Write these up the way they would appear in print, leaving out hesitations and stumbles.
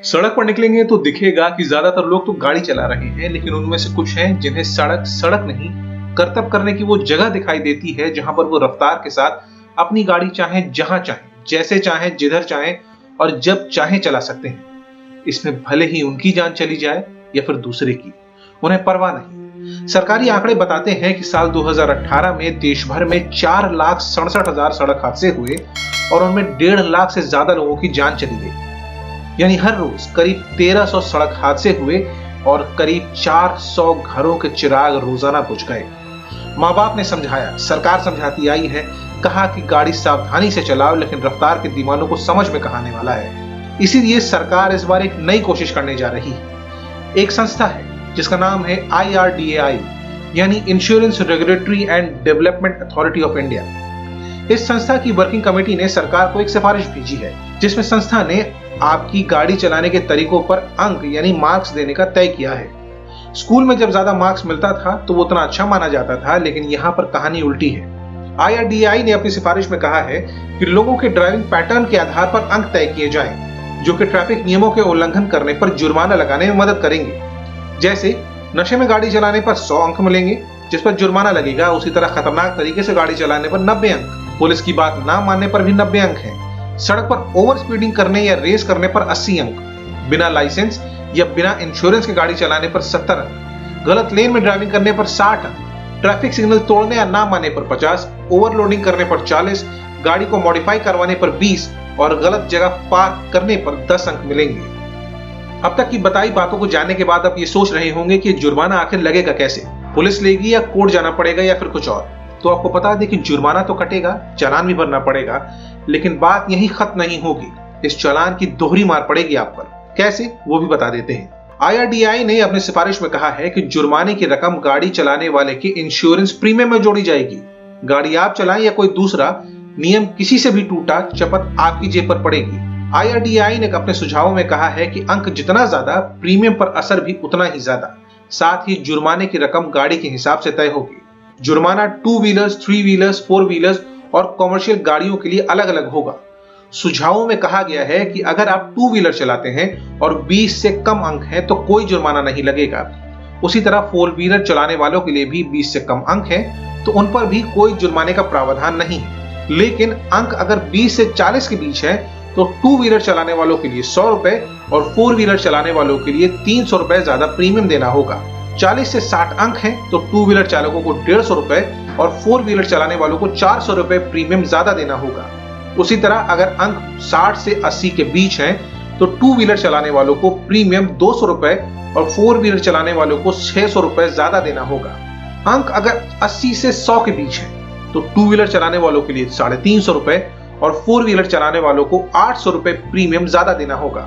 सड़क पर निकलेंगे तो दिखेगा कि ज्यादातर लोग तो गाड़ी चला रहे हैं, लेकिन उनमें से कुछ हैं जिन्हें सड़क सड़क नहीं करतब करने की वो जगह दिखाई देती है जहां पर वो रफ्तार के साथ अपनी गाड़ी चाहे जहां चाहे, जैसे चाहे, जिधर चाहे और जब चाहे चला सकते हैं। इसमें भले ही उनकी जान चली जाए या फिर दूसरे की, उन्हें परवाह नहीं। सरकारी आंकड़े बताते हैं कि साल 2018 में देश भर में 4,67,000 सड़क हादसे हुए और उनमें 1.5 लाख से ज्यादा लोगों की जान चली गई। यानी हर रोज करीब 1300 सड़क हादसे हुए और करीब 400 घरों के चिराग रोजाना बुझ गए। माँ बाप ने समझाया, सरकार समझाती आई है, कहा कि गाड़ी सावधानी से चलाओ, लेकिन रफ्तार के दीवानों को समझ में कहां आने वाला है। इसीलिए सरकार इस बार एक नई कोशिश करने जा रही है। एक संस्था है जिसका नाम है IRDAI, यानी insurance regulatory and development authority of India. इस संस्था की वर्किंग कमेटी ने सरकार को एक सिफारिश भेजी है, जिसमें संस्था ने आपकी गाड़ी चलाने के तरीकों पर अंक यानी मार्क्स देने का तय किया है। स्कूल में जब ज्यादा मार्क्स मिलता था तो वो उतना अच्छा माना जाता था, लेकिन यहाँ पर कहानी उल्टी है। IRDAI ने अपनी सिफारिश में कहा है कि लोगों के ड्राइविंग पैटर्न के आधार पर अंक तय किए जाएं, जो कि ट्रैफिक नियमों के उल्लंघन करने पर जुर्माना लगाने में मदद करेंगे। जैसे नशे में गाड़ी चलाने पर 100 अंक मिलेंगे, जिस पर जुर्माना लगेगा। उसी तरह खतरनाक तरीके से गाड़ी चलाने पर 90 अंक, पुलिस की बात ना मानने पर भी 90 अंक हैं। सड़क पर ओवर स्पीडिंग करने या रेस करने पर 80 अंक, बिना लाइसेंस या बिना इंश्योरेंस के गाड़ी चलाने पर 70 अंक, गलत लेन में ड्राइविंग करने पर 60 अंक, ट्रैफिक सिग्नल तोड़ने या ना मानने पर 50, ओवरलोडिंग करने पर 40, गाड़ी को मॉडिफाई करवाने पर 20 और गलत जगह पार्क करने पर 10 अंक मिलेंगे। अब तक की बताई बातों को जानने के बाद आप ये सोच रहे होंगे कि जुर्माना आखिर लगेगा कैसे, पुलिस लेगी या कोर्ट जाना पड़ेगा या फिर कुछ और। तो आपको बता दें कि जुर्माना तो कटेगा, चालान भी भरना पड़ेगा, लेकिन बात यहीं खत्म नहीं होगी। इस चालान की दोहरी मार पड़ेगी आप पर। कैसे, वो भी बता देते हैं। IRDAI ने अपनी सिफारिश में कहा है कि जुर्माने की रकम गाड़ी चलाने वाले के इंश्योरेंस प्रीमियम में जोड़ी जाएगी। गाड़ी आप चलाएं या कोई दूसरा, नियम किसी से भी टूटा, चपत आपकी जेब पर पड़ेगी। IRDAI ने अपने सुझावों में कहा है कि अंक जितना ज्यादा, प्रीमियम पर असर भी उतना ही ज्यादा। साथ ही जुर्माने की रकम गाड़ी के हिसाब से तय होगी। जुर्माना 2 व्हीलर्स, 3 व्हीलर्स, 4 व्हीलर्स और कमर्शियल गाड़ियों के लिए अलग अलग होगा। सुझावों में कहा गया है कि अगर आप 2 व्हीलर चलाते हैं और 20 से कम अंक हैं तो कोई जुर्माना नहीं लगेगा। उसी तरह 4 व्हीलर चलाने वालों के लिए भी 20 से कम अंक हैं तो उन पर भी कोई जुर्माने का प्रावधान नहीं है। लेकिन अंक अगर 20 से 40 के बीच है तो 2 व्हीलर चलाने वालों के लिए 100 रुपए और 4 व्हीलर चलाने वालों के लिए 300 रुपए ज्यादा प्रीमियम देना होगा। 40 से 60 अंक हैं तो 2 व्हीलर चालकों को 150 रुपए और 4 व्हीलर चलाने वालों को 400 रुपए प्रीमियम ज्यादा देना होगा। उसी तरह अगर अंक 60 से 80 के बीच हैं तो 2 व्हीलर चलाने वालों को प्रीमियम 200 रुपए और 4 व्हीलर चलाने वालों को 600 रुपए ज्यादा देना होगा। अंक अगर 80 से 100 के बीच है तो 2 व्हीलर चलाने वालों के लिए 350 रुपए और 4 व्हीलर चलाने वालों को 800 रुपए प्रीमियम ज्यादा देना होगा।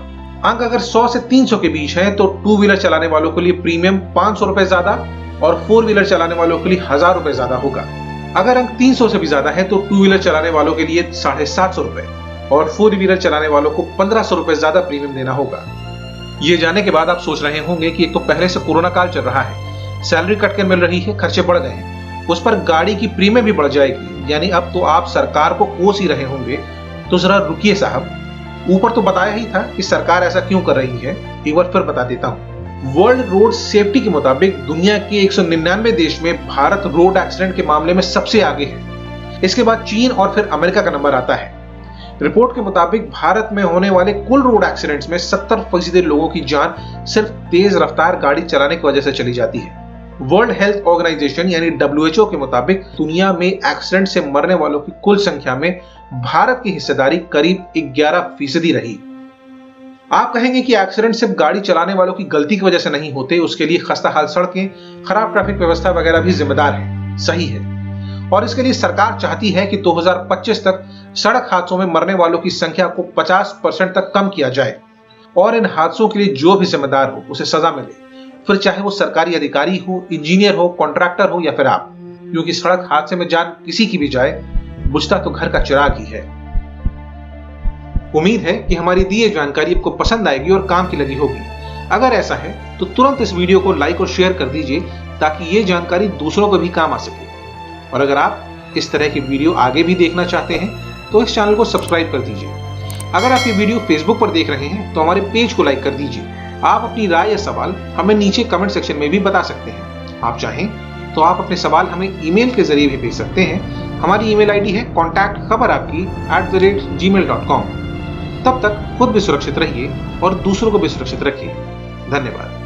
अंक अगर 100 से 300 के बीच है तो 2 व्हीलर चलाने वालों के लिए प्रीमियम 500 रुपए ज्यादा और 4 व्हीलर चलाने वालों के लिए 1000 रुपए ज्यादा होगा। अगर अंक 300 से भी ज्यादा है तो 2 व्हीलर चलाने वालों के लिए 750 रुपए और 4 व्हीलर चलाने वालों को 1500 रुपए ज्यादा प्रीमियम देना होगा। ये जानने के बाद आप सोच रहे होंगे कि एक तो पहले से कोरोना काल चल रहा है, सैलरी कट कर मिल रही है, खर्चे बढ़ गए हैं, उस पर गाड़ी की प्रीमियम भी बढ़ जाएगी, यानी अब तो आप सरकार को कोस ही रहे होंगे। तो जरा रुकिए साहब, ऊपर तो बताया ही था कि सरकार ऐसा क्यों कर रही है, एक बार फिर बता देता हूं। वर्ल्ड रोड सेफ्टी के मुताबिक दुनिया के 199 देश में भारत रोड एक्सीडेंट के मामले में सबसे आगे है। इसके बाद चीन और फिर अमेरिका का नंबर आता है। रिपोर्ट के मुताबिक भारत में होने वाले कुल रोड एक्सीडेंट्स में 70% लोगों की जान सिर्फ तेज रफ्तार गाड़ी चलाने की वजह से चली जाती है। वर्ल्ड हेल्थ ऑर्गेनाइजेशन यानी WHO के मुताबिक दुनिया में एक्सीडेंट से मरने वालों की कुल संख्या में भारत की हिस्सेदारी करीब 11% रही। आप कहेंगे कि एक्सीडेंट सिर्फ गाड़ी चलाने वालों की गलती की वजह से नहीं होते, उसके लिए खस्ताहाल सड़कें, खराब ट्रैफिक व्यवस्था वगैरह भी जिम्मेदार है। सही है, और इसके लिए सरकार चाहती है कि 2025 तक सड़क हादसों में मरने वालों की संख्या को 50% तक कम किया जाए और इन हादसों के लिए जो भी जिम्मेदार हो उसे सजा मिले, फिर चाहे वो सरकारी अधिकारी हो, इंजीनियर हो, कॉन्ट्रैक्टर हो या फिर आप, क्योंकि सड़क हादसे में जान किसी की भी जाए, बुझता तो घर का चिराग ही है। उम्मीद है कि हमारी दी जानकारी आपको पसंद आएगी और काम की लगी होगी। अगर ऐसा है तो तुरंत इस वीडियो को लाइक और शेयर कर दीजिए ताकि ये जानकारी दूसरों को भी काम आ सके। और अगर आप इस तरह की वीडियो आगे भी देखना चाहते हैं तो इस चैनल को सब्सक्राइब कर दीजिए। अगर आप ये वीडियो फेसबुक पर देख रहे हैं तो हमारे पेज को लाइक कर दीजिए। आप अपनी राय या सवाल हमें नीचे कमेंट सेक्शन में भी बता सकते हैं। आप चाहें तो आप अपने सवाल हमें ईमेल के जरिए भी भेज सकते हैं। हमारी ईमेल आईडी है contactkhabarapki@gmail.com। तब तक खुद भी सुरक्षित रहिए और दूसरों को भी सुरक्षित रखिए। धन्यवाद।